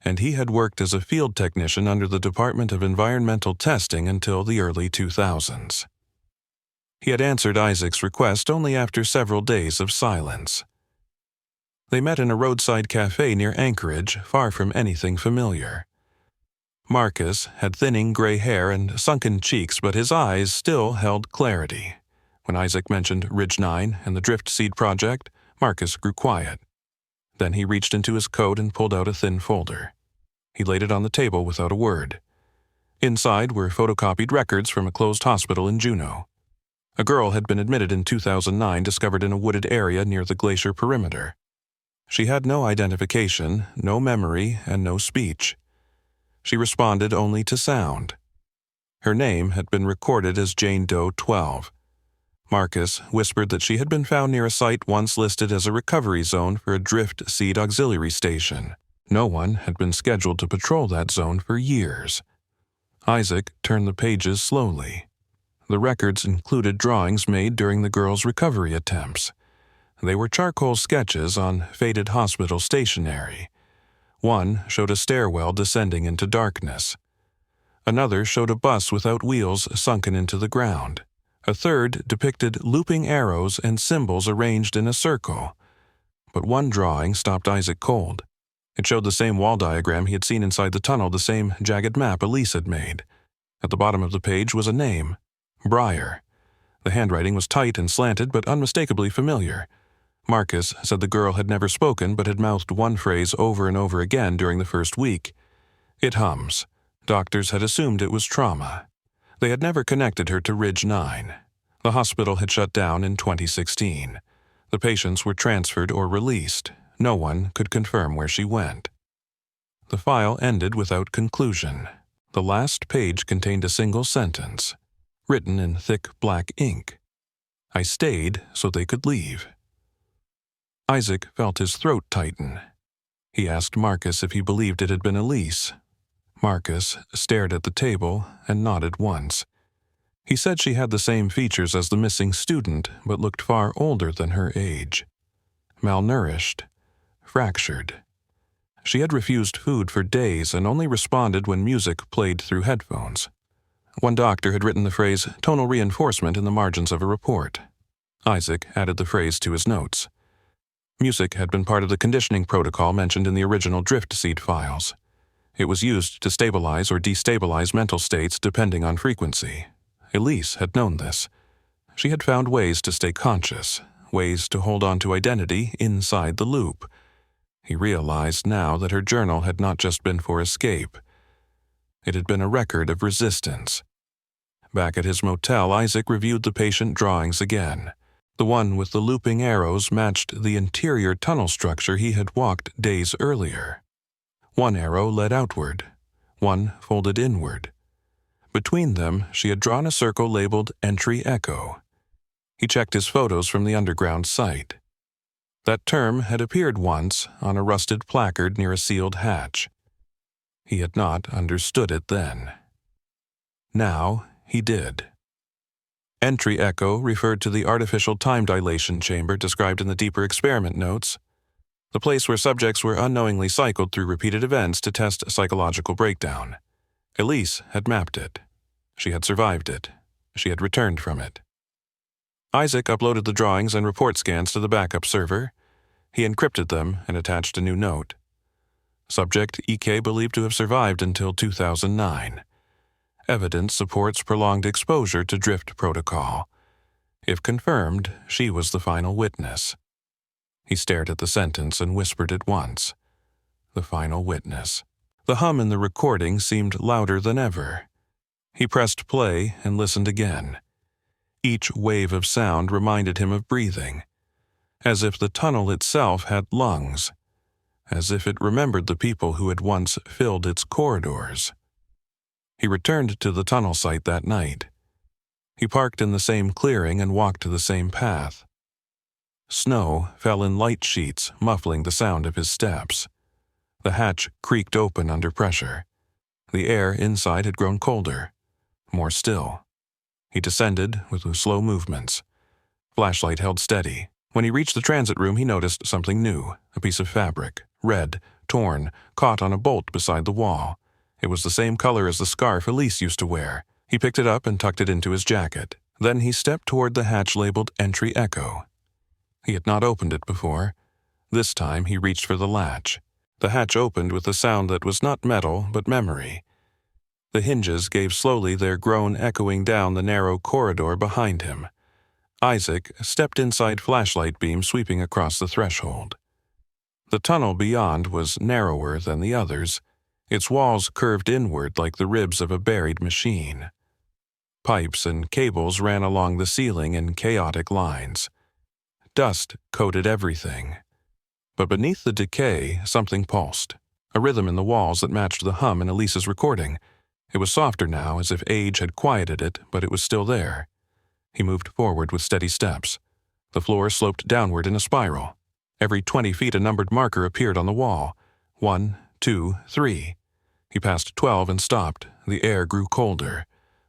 and he had worked as a field technician under the Department of Environmental Testing until the early 2000s. He had answered Isaac's request only after several days of silence. They met in a roadside cafe near Anchorage, far from anything familiar. Marcus had thinning gray hair and sunken cheeks, but his eyes still held clarity. When Isaac mentioned Ridge 9 and the Drift Seed Project, Marcus grew quiet. Then he reached into his coat and pulled out a thin folder. He laid it on the table without a word. Inside were photocopied records from a closed hospital in Juneau. A girl had been admitted in 2009, discovered in a wooded area near the Glacier perimeter. She had no identification, no memory, and no speech. She responded only to sound. Her name had been recorded as Jane Doe 12. Marcus whispered that she had been found near a site once listed as a recovery zone for a drift seed auxiliary station. No one had been scheduled to patrol that zone for years. Isaac turned the pages slowly. The records included drawings made during the girl's recovery attempts. They were charcoal sketches on faded hospital stationery. One showed a stairwell descending into darkness. Another showed a bus without wheels sunken into the ground. A third depicted looping arrows and symbols arranged in a circle. But one drawing stopped Isaac cold. It showed the same wall diagram he had seen inside the tunnel, the same jagged map Elise had made. At the bottom of the page was a name, Breyer. The handwriting was tight and slanted, but unmistakably familiar. Marcus said the girl had never spoken, but had mouthed one phrase over and over again during the first week. It hums. Doctors had assumed it was trauma. They had never connected her to Ridge 9. The hospital had shut down in 2016. The patients were transferred or released. No one could confirm where she went. The file ended without conclusion. The last page contained a single sentence, written in thick black ink. I stayed so they could leave. Isaac felt his throat tighten. He asked Marcus if he believed it had been Elise. Marcus stared at the table and nodded once. He said she had the same features as the missing student, but looked far older than her age. Malnourished, fractured. She had refused food for days and only responded when music played through headphones. One doctor had written the phrase tonal reinforcement in the margins of a report. Isaac added the phrase to his notes. Music had been part of the conditioning protocol mentioned in the original Drift Seed files. It was used to stabilize or destabilize mental states depending on frequency. Elise had known this. She had found ways to stay conscious, ways to hold on to identity inside the loop. He realized now that her journal had not just been for escape. It had been a record of resistance. Back at his motel, Isaac reviewed the patient drawings again. The one with the looping arrows matched the interior tunnel structure he had walked days earlier. One arrow led outward, one folded inward. Between them, she had drawn a circle labeled Entry Echo. He checked his photos from the underground site. That term had appeared once on a rusted placard near a sealed hatch. He had not understood it then. Now he did. Entry echo referred to the artificial time dilation chamber described in the deeper experiment notes, the place where subjects were unknowingly cycled through repeated events to test a psychological breakdown. Elise had mapped it. She had survived it. She had returned from it. Isaac uploaded the drawings and report scans to the backup server. He encrypted them and attached a new note. Subject EK believed to have survived until 2009. Evidence supports prolonged exposure to drift protocol. If confirmed, she was the final witness. He stared at the sentence and whispered it once. The final witness. The hum in the recording seemed louder than ever. He pressed play and listened again. Each wave of sound reminded him of breathing, as if the tunnel itself had lungs, as if it remembered the people who had once filled its corridors. He returned to the tunnel site that night. He parked in the same clearing and walked to the same path. Snow fell in light sheets, muffling the sound of his steps. The hatch creaked open under pressure. The air inside had grown colder, more still. He descended with slow movements. Flashlight held steady. When he reached the transit room, he noticed something new, a piece of fabric, red, torn, caught on a bolt beside the wall. It was the same color as the scarf Elise used to wear. He picked it up and tucked it into his jacket. Then he stepped toward the hatch labeled Entry Echo. He had not opened it before. This time he reached for the latch. The hatch opened with a sound that was not metal but memory. The hinges gave slowly their groan echoing down the narrow corridor behind him. Isaac stepped inside flashlight beam sweeping across the threshold. The tunnel beyond was narrower than the others. Its walls curved inward like the ribs of a buried machine. Pipes and cables ran along the ceiling in chaotic lines. Dust coated everything. But beneath the decay, something pulsed, a rhythm in the walls that matched the hum in Elise's recording. It was softer now, as if age had quieted it, but it was still there. He moved forward with steady steps. The floor sloped downward in a spiral. Every 20 feet a numbered marker appeared on the wall. 1, 2, 3. He passed 12 and stopped. The air grew colder.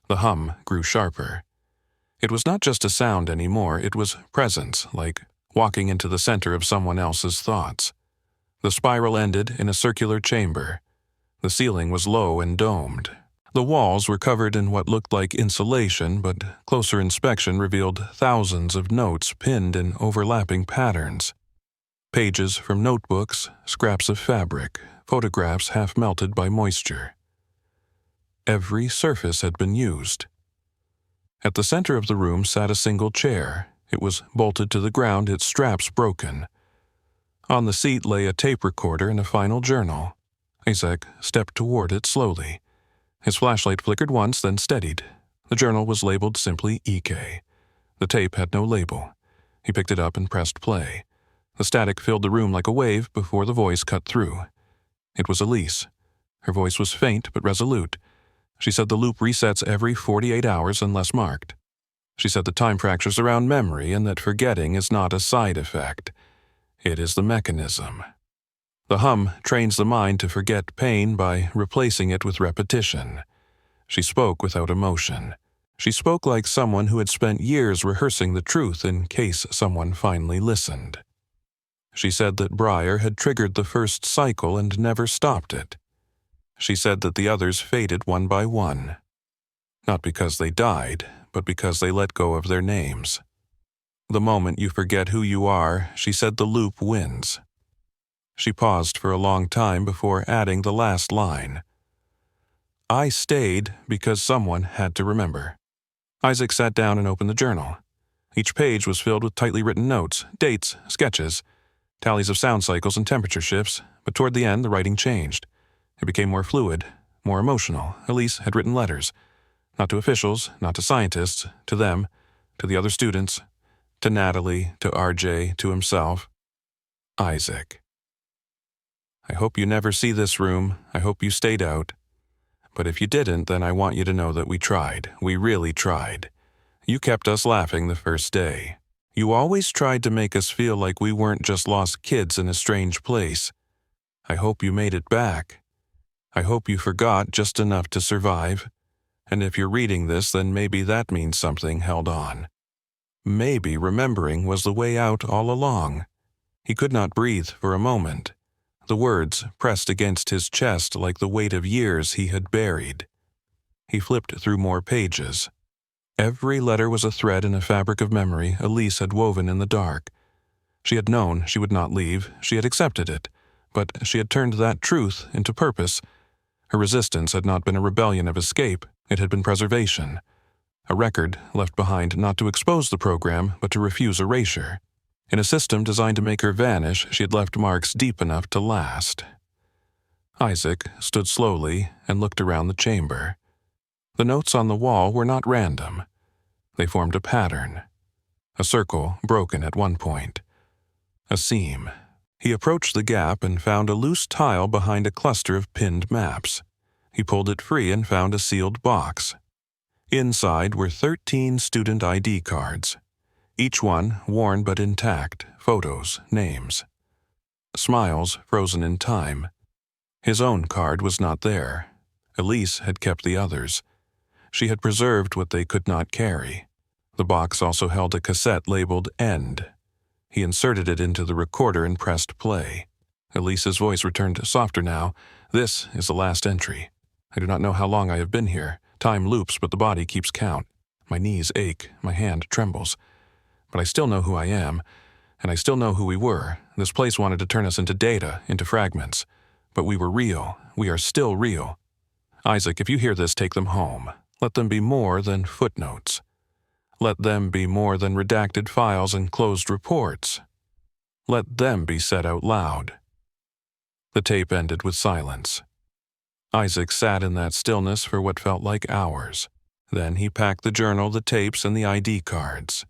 The hum grew sharper. It was not just a sound anymore, it was presence, like walking into the center of someone else's thoughts. The spiral ended in a circular chamber. The ceiling was low and domed. The walls were covered in what looked like insulation, but closer inspection revealed thousands of notes pinned in overlapping patterns. Pages from notebooks, scraps of fabric, photographs half melted by moisture. Every surface had been used. At the center of the room sat a single chair. It was bolted to the ground, its straps broken. On the seat lay a tape recorder and a final journal. Isaac stepped toward it slowly. His flashlight flickered once, then steadied. The journal was labeled simply EK. The tape had no label. He picked it up and pressed play. The static filled the room like a wave before the voice cut through. It was Elise. Her voice was faint but resolute. She said the loop resets every 48 hours unless marked. She said the time fractures around memory and that forgetting is not a side effect. It is the mechanism. The hum trains the mind to forget pain by replacing it with repetition. She spoke without emotion. She spoke like someone who had spent years rehearsing the truth in case someone finally listened. She said that Briar had triggered the first cycle and never stopped it. She said that the others faded one by one. Not because they died, but because they let go of their names. The moment you forget who you are, she said the loop wins. She paused for a long time before adding the last line. I stayed because someone had to remember. Isaac sat down and opened the journal. Each page was filled with tightly written notes, dates, sketches, tallies of sound cycles and temperature shifts, but toward the end the writing changed. It became more fluid, more emotional. Elise had written letters. Not to officials, not to scientists, to them, to the other students, to Natalie, to RJ, to himself. Isaac. I hope you never see this room. I hope you stayed out. But if you didn't, then I want you to know that we tried. We really tried. You kept us laughing the first day. You always tried to make us feel like we weren't just lost kids in a strange place. I hope you made it back. I hope you forgot just enough to survive. And if you're reading this, then maybe that means something held on. Maybe remembering was the way out all along. He could not breathe for a moment. The words pressed against his chest like the weight of years he had buried. He flipped through more pages. Every letter was a thread in a fabric of memory Elise had woven in the dark. She had known she would not leave, she had accepted it, but she had turned that truth into purpose. Her resistance had not been a rebellion of escape, it had been preservation. A record left behind not to expose the program, but to refuse erasure. In a system designed to make her vanish, she had left marks deep enough to last. Isaac stood slowly and looked around the chamber. The notes on the wall were not random. They formed a pattern. A circle broken at one point. A seam. He approached the gap and found a loose tile behind a cluster of pinned maps. He pulled it free and found a sealed box. Inside were 13 student ID cards. Each one worn but intact, photos, names. Smiles frozen in time. His own card was not there. Elise had kept the others. She had preserved what they could not carry. The box also held a cassette labeled End. He inserted it into the recorder and pressed play. Elise's voice returned softer now. This is the last entry. I do not know how long I have been here. Time loops, but the body keeps count. My knees ache, my hand trembles. But I still know who I am, and I still know who we were. This place wanted to turn us into data, into fragments. But we were real. We are still real. Isaac, if you hear this, take them home. Let them be more than footnotes. Let them be more than redacted files and closed reports. Let them be said out loud. The tape ended with silence. Isaac sat in that stillness for what felt like hours. Then he packed the journal, the tapes, and the ID cards.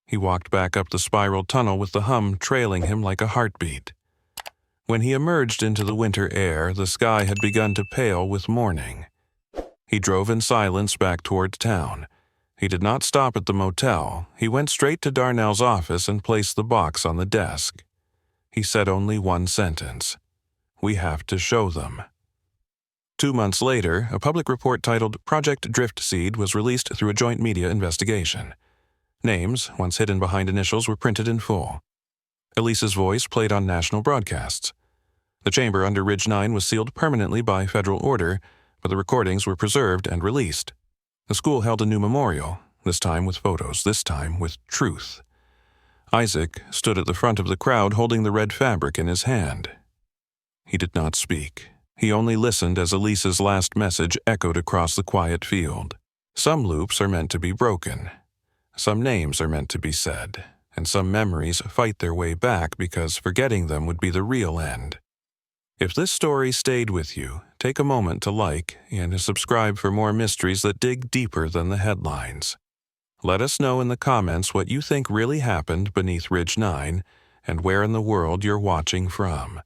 He walked back up the spiral tunnel with the hum trailing him like a heartbeat. When he emerged into the winter air, the sky had begun to pale with morning. He drove in silence back toward town. He did not stop at the motel. He went straight to Darnell's office and placed the box on the desk. He said only one sentence. We have to show them. 2 months later, a public report titled Project Driftseed was released through a joint media investigation. Names, once hidden behind initials, were printed in full. Elise's voice played on national broadcasts. The chamber under Ridge 9 was sealed permanently by federal order, but the recordings were preserved and released. The school held a new memorial, this time with photos, this time with truth. Isaac stood at the front of the crowd holding the red fabric in his hand. He did not speak. He only listened as Elise's last message echoed across the quiet field. Some loops are meant to be broken. Some names are meant to be said, and some memories fight their way back because forgetting them would be the real end. If this story stayed with you, take a moment to like and subscribe for more mysteries that dig deeper than the headlines. Let us know in the comments what you think really happened beneath Ridge 9 and where in the world you're watching from.